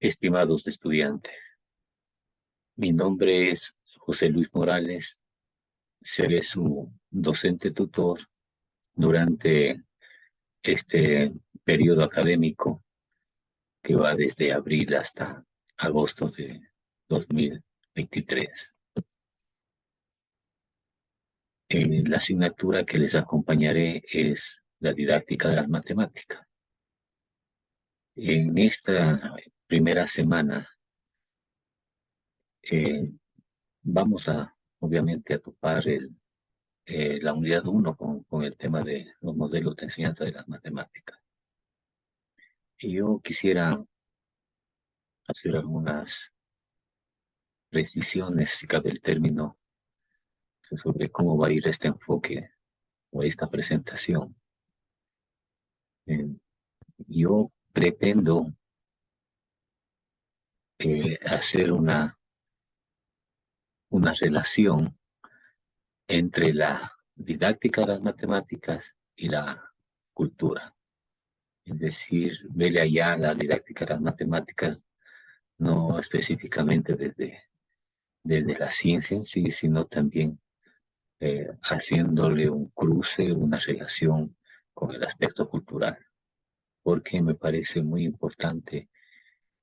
Estimados estudiantes, mi nombre es José Luis Morales, seré su docente tutor durante este periodo académico que va desde abril hasta agosto de 2023. La asignatura que les acompañaré es la didáctica de las matemáticas. En esta primera semana eh, vamos obviamente, a topar la unidad 1 con el tema de los modelos de enseñanza de las matemáticas. Y yo quisiera hacer algunas precisiones, si cabe el término, sobre cómo va a ir este enfoque o esta presentación. Yo pretendo hacer una relación entre la didáctica de las matemáticas y la cultura. Es decir, verle allá la didáctica de las matemáticas no específicamente desde la ciencia en sí, sino también haciéndole un cruce, una relación con el aspecto cultural, porque me parece muy importante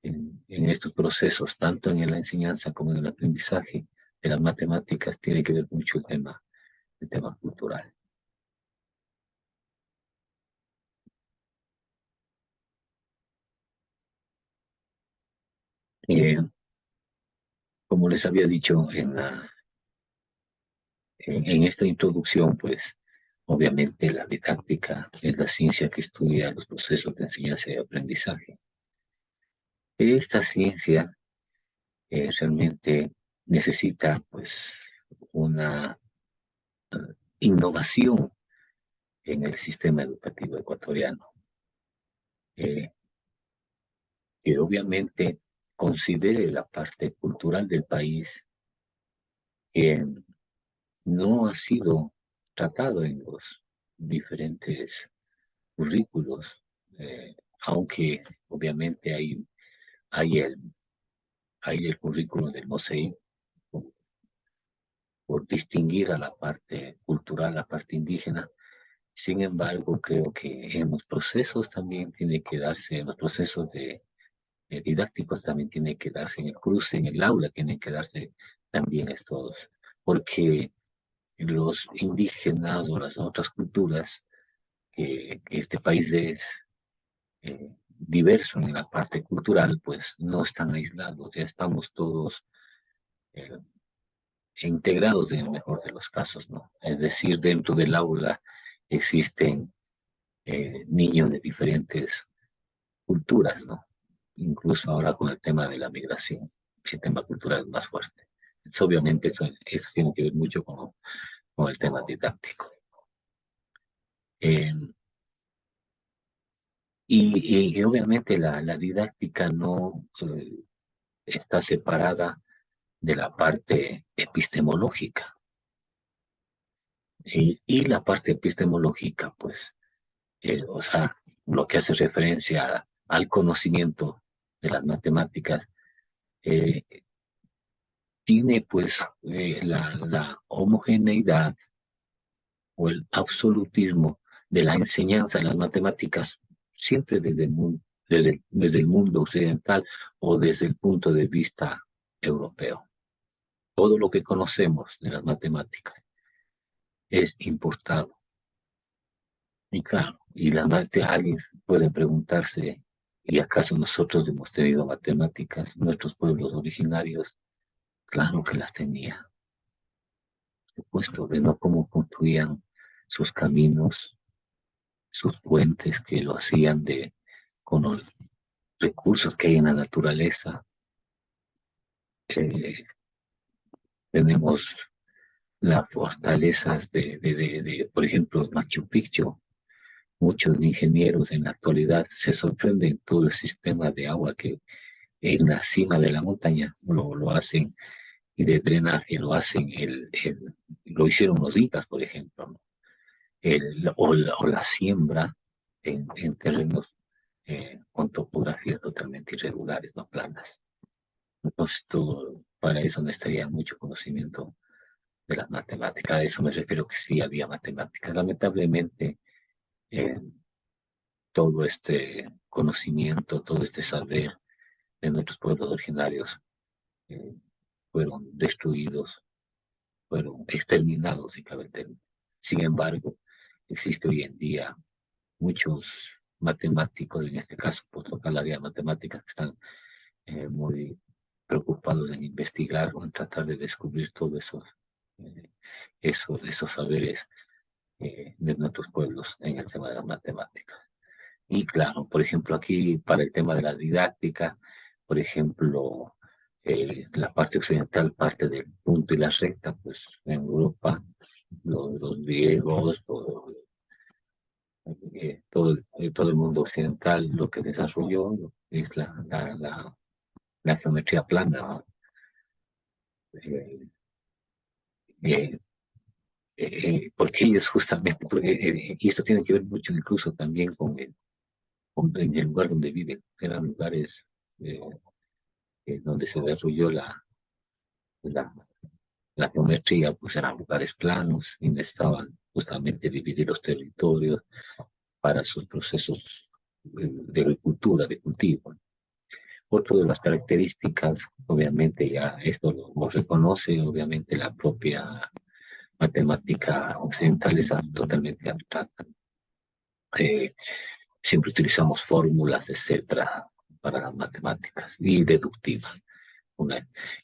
en estos procesos, tanto en la enseñanza como en el aprendizaje de las matemáticas, tiene que ver mucho el tema cultural. Eh, Como les había dicho en esta introducción, pues obviamente la didáctica es la ciencia que estudia los procesos de enseñanza y aprendizaje. Esta ciencia realmente necesita pues una innovación en el sistema educativo ecuatoriano, eh, que obviamente considere la parte cultural del país que no ha sido tratado en los diferentes currículos, aunque obviamente hay el, hay el currículo del MOSEI por distinguir a la parte cultural, la parte indígena. Sin embargo, creo que en los procesos también tiene que darse, en los procesos didácticos también tiene que darse en el cruce, en el aula tienen que darse también estos, porque los indígenas o las otras culturas, que este país es diverso en la parte cultural, pues no están aislados, ya estamos todos eh, integrados en el mejor de los casos, ¿no? Es decir, dentro del aula existen niños de diferentes culturas, ¿no? Incluso ahora con el tema de la migración, el tema cultural es más fuerte. Obviamente eso tiene que ver mucho con el tema didáctico. Eh, y obviamente la didáctica no está separada de la parte epistemológica. Y la parte epistemológica, pues, o sea, lo que hace referencia al conocimiento de las matemáticas, eh, tiene pues la homogeneidad o el absolutismo de la enseñanza de las matemáticas siempre desde el mundo occidental o desde el punto de vista europeo. Todo lo que conocemos de las matemáticas es importado. Y claro, alguien puede preguntarse, ¿y acaso nosotros hemos tenido matemáticas? Nuestros pueblos originarios, claro que las tenía. Por supuesto, de no cómo construían sus caminos, sus puentes, que lo hacían con los recursos que hay en la naturaleza. Tenemos las fortalezas por ejemplo, Machu Picchu. Muchos ingenieros en la actualidad se sorprenden todo el sistema de agua que en la cima de la montaña lo hacen, y de drenaje lo hacen, lo hicieron los incas, por ejemplo, ¿no? O la siembra en terrenos con topografías totalmente irregulares, no planas. Entonces, para eso necesitaría mucho conocimiento de las matemáticas. A eso me refiero que sí había matemáticas. Lamentablemente, eh, todo este conocimiento, todo este saber de nuestros pueblos originarios eh, fueron destruidos, fueron exterminados, si cabe el término. Sin embargo, existe hoy en día muchos matemáticos, en este caso, por tocar la área de matemáticas, que están muy preocupados en investigar o en tratar de descubrir todos eh, esos saberes de nuestros pueblos en el tema de las matemáticas. Y claro, por ejemplo, aquí para el tema de la didáctica, por ejemplo, la parte occidental parte del punto y la recta, pues en Europa, los griegos, todo el mundo occidental lo que desarrolló es la geometría plana, ¿no? Eh, eh, porque ellos justamente, y esto tiene que ver mucho incluso también en el lugar donde viven, eran lugares eh, donde se desarrolló la, la geometría, pues eran lugares planos y necesitaban justamente dividir los territorios para sus procesos de agricultura, de cultivo. Otra de las características, obviamente ya esto lo reconoce, obviamente la propia matemática occidental es totalmente abstracta. Eh, Siempre utilizamos fórmulas, etcétera, para las matemáticas y deductivas.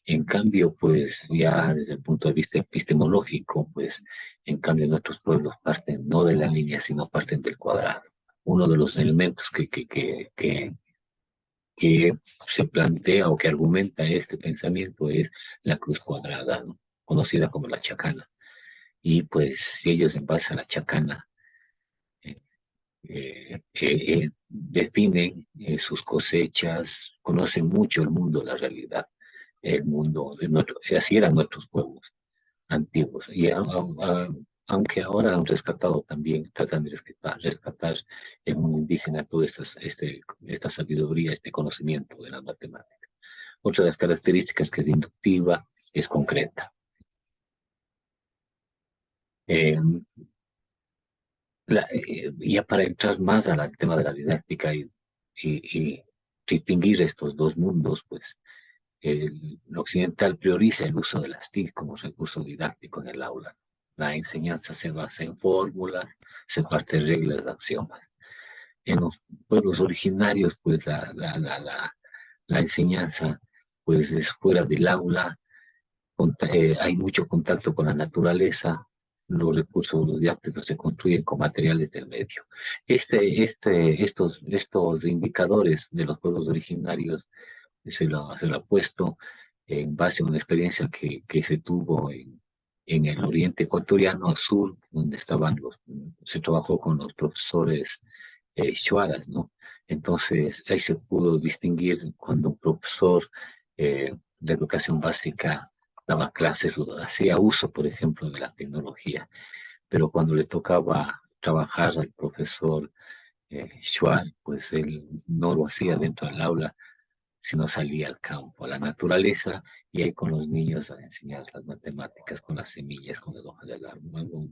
En cambio, pues ya desde el punto de vista epistemológico, pues en cambio nuestros pueblos parten no de la línea, sino parten del cuadrado. Uno de los elementos que se plantea o que argumenta este pensamiento es la cruz cuadrada, ¿no? Conocida como la chacana. Y pues si ellos en base a la chacana eh, definen sus cosechas, conocen mucho el mundo, la realidad, el mundo de así eran nuestros pueblos antiguos. Y aunque ahora han rescatado también, tratan de rescatar el mundo indígena toda esta sabiduría, este conocimiento de las matemáticas. Otra de las características que es inductiva es concreta. Eh, ya para entrar más al tema de la didáctica y distinguir estos dos mundos, pues el occidental prioriza el uso de las TIC como recurso didáctico en el aula. La enseñanza se basa en fórmulas, se parte de reglas de axiomas. En los pueblos originarios, pues la enseñanza pues es fuera del aula, hay mucho contacto con la naturaleza, los recursos didácticos se construyen con materiales del medio. Estos indicadores de los pueblos originarios se lo ha puesto en base a una experiencia que se tuvo en el oriente ecuatoriano sur, donde se trabajó con los profesores shuaras, ¿no? Entonces, ahí se pudo distinguir cuando un profesor de educación básica daba clases o hacía uso, por ejemplo, de la tecnología, pero cuando le tocaba trabajar al profesor shuar, pues él no lo hacía dentro del aula, sino salía al campo, a la naturaleza, y ahí con los niños a enseñar las matemáticas, con las semillas, con las hojas del árbol.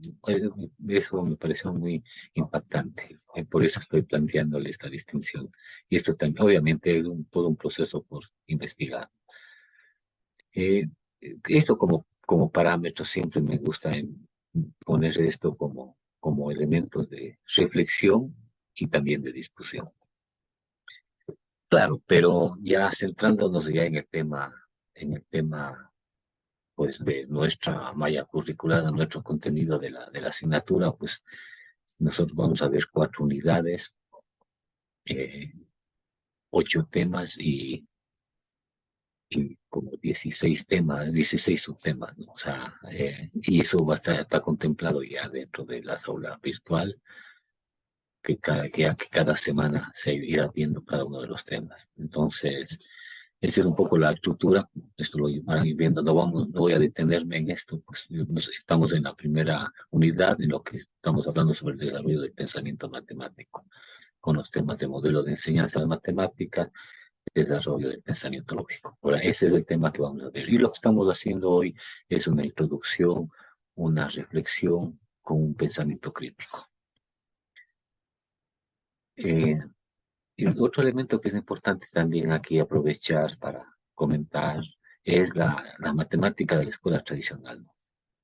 Eso me pareció muy impactante. Por eso estoy planteándole esta distinción. Y esto también, obviamente, es todo un proceso por investigar. Eh, Esto como parámetro siempre me gusta poner esto como elementos de reflexión y también de discusión. Claro, pero ya centrándonos ya en el tema pues de nuestra malla curricular, nuestro contenido de la asignatura, pues nosotros vamos a ver 4 unidades, eh, 8 temas y como 16 temas, 16 subtemas, ¿no? O sea, y eso está contemplado ya dentro de la aula virtual, que cada semana se irá viendo cada uno de los temas. Entonces, esa es un poco la estructura, esto lo van a ir viendo, no voy a detenerme en esto, pues estamos en la primera unidad en lo que estamos hablando sobre el desarrollo del pensamiento matemático. con los temas de modelo de enseñanza de matemáticas, desarrollo del pensamiento lógico. Ahora, ese es el tema que vamos a ver. Y lo que estamos haciendo hoy es una introducción, una reflexión con un pensamiento crítico. Y otro elemento que es importante también aquí aprovechar para comentar es la matemática de la escuela tradicional, ¿no?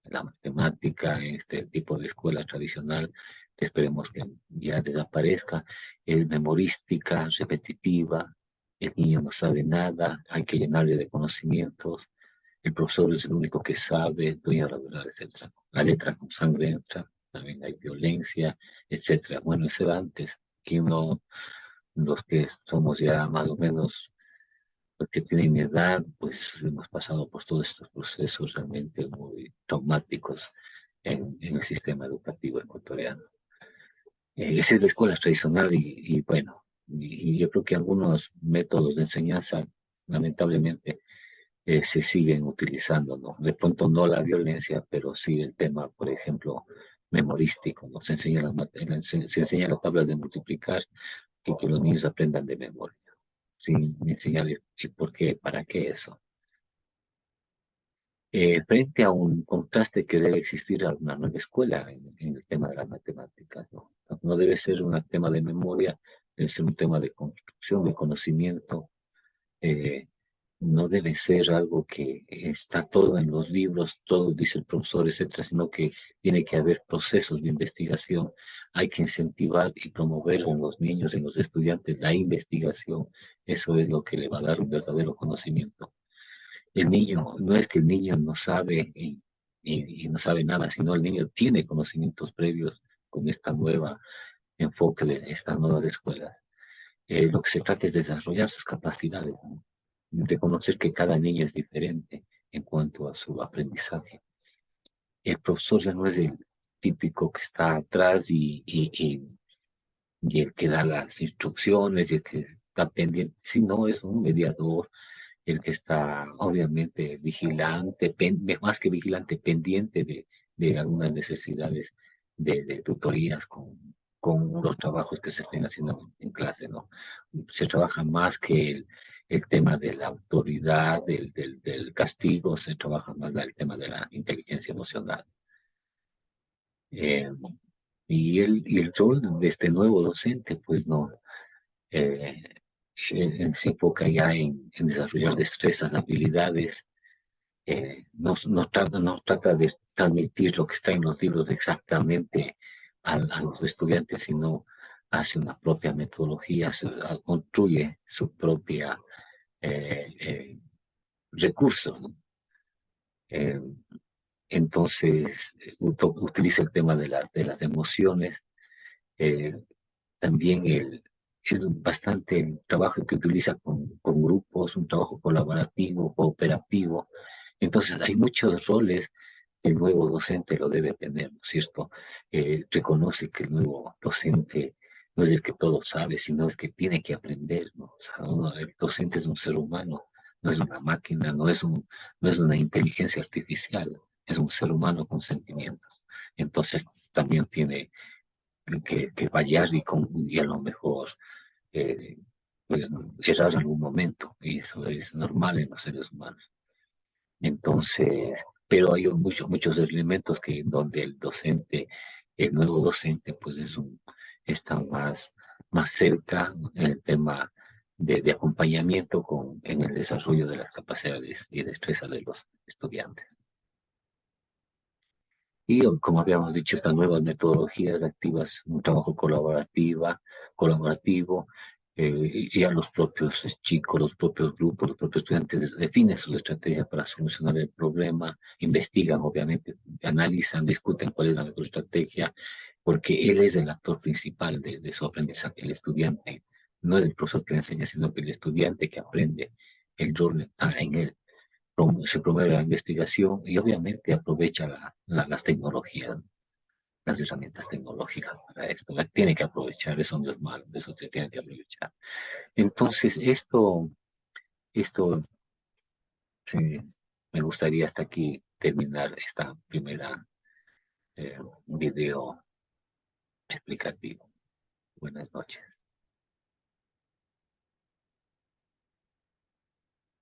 La matemática, este tipo de escuela tradicional, que esperemos que ya desaparezca, es memorística, repetitiva, el niño no sabe nada, hay que llenarle de conocimientos, el profesor es el único que sabe, dueño de la verdad, etc. La letra con sangre entra, también hay violencia, etc. Bueno, eso era antes, que uno, los que somos ya más o menos los que tienen mi edad, pues hemos pasado por todos estos procesos realmente muy traumáticos en el sistema educativo ecuatoriano. Esa es la escuela tradicional y bueno, y yo creo que algunos métodos de enseñanza, lamentablemente, se siguen utilizando, ¿no? De pronto no la violencia, pero sí el tema, por ejemplo, memorístico, ¿no? Se enseña las tablas de multiplicar y que los niños aprendan de memoria, sin enseñarles ¿y por qué, para qué eso? Frente a un contraste que debe existir a una nueva escuela en el tema de las matemáticas, ¿no? No debe ser un tema de memoria, debe ser un tema de construcción, de conocimiento, eh, no debe ser algo que está todo en los libros, todo dice el profesor, etcétera, sino que tiene que haber procesos de investigación. Hay que incentivar y promover en los niños, en los estudiantes, la investigación. Eso es lo que le va a dar un verdadero conocimiento. El niño, no es que el niño no sabe y no sabe nada, sino el niño tiene conocimientos previos con esta nueva enfoque de esta nueva escuela. Lo que se trata es de desarrollar sus capacidades, ¿no? Reconocer que cada niño es diferente en cuanto a su aprendizaje. El profesor ya no es el típico que está atrás y el que da las instrucciones y el que está pendiente, sino es un mediador, el que está obviamente vigilante, más que vigilante, pendiente de algunas necesidades de tutorías con los trabajos que se estén haciendo en clase, ¿no? Se trabaja más que el tema de la autoridad, del castigo, se trabaja más el tema de la inteligencia emocional. Eh, y el rol de este nuevo docente, pues no, eh, se enfoca ya en desarrollar destrezas, habilidades, no trata de transmitir lo que está en los libros exactamente a los estudiantes, sino hace una propia metodología, construye su propia recurso, ¿no? Eh, entonces, utiliza el tema de las emociones, eh, también el bastante trabajo que utiliza con grupos, un trabajo colaborativo, cooperativo. Entonces, hay muchos roles que el nuevo docente lo debe tener, ¿no es cierto? Reconoce que el nuevo docente no es el que todo sabe, sino el que tiene que aprender, ¿no? O sea, el docente es un ser humano, no es una máquina, no es una inteligencia artificial, es un ser humano con sentimientos. Entonces, también tiene que fallar y a lo mejor eh, pues, errar en algún momento, y eso es normal en los seres humanos. Entonces, pero hay muchos elementos que donde el docente, el nuevo docente, pues está más cerca en el tema de acompañamiento en el desarrollo de las capacidades y destrezas de los estudiantes. Y como habíamos dicho, estas nuevas metodologías activas, un trabajo colaborativo, y a los propios chicos, los propios grupos, los propios estudiantes definen sus estrategias para solucionar el problema, investigan, obviamente, analizan, discuten cuál es la mejor estrategia, porque él es el actor principal de su aprendizaje, el estudiante. No es el profesor que le enseña, sino que el estudiante que aprende, el rol está en él. Se promueve la investigación y obviamente aprovecha las tecnologías, las herramientas tecnológicas para esto. Tiene que aprovechar, eso no es malo, eso se tiene que aprovechar. Entonces, esto me gustaría hasta aquí terminar esta primera video explicativo. Buenas noches.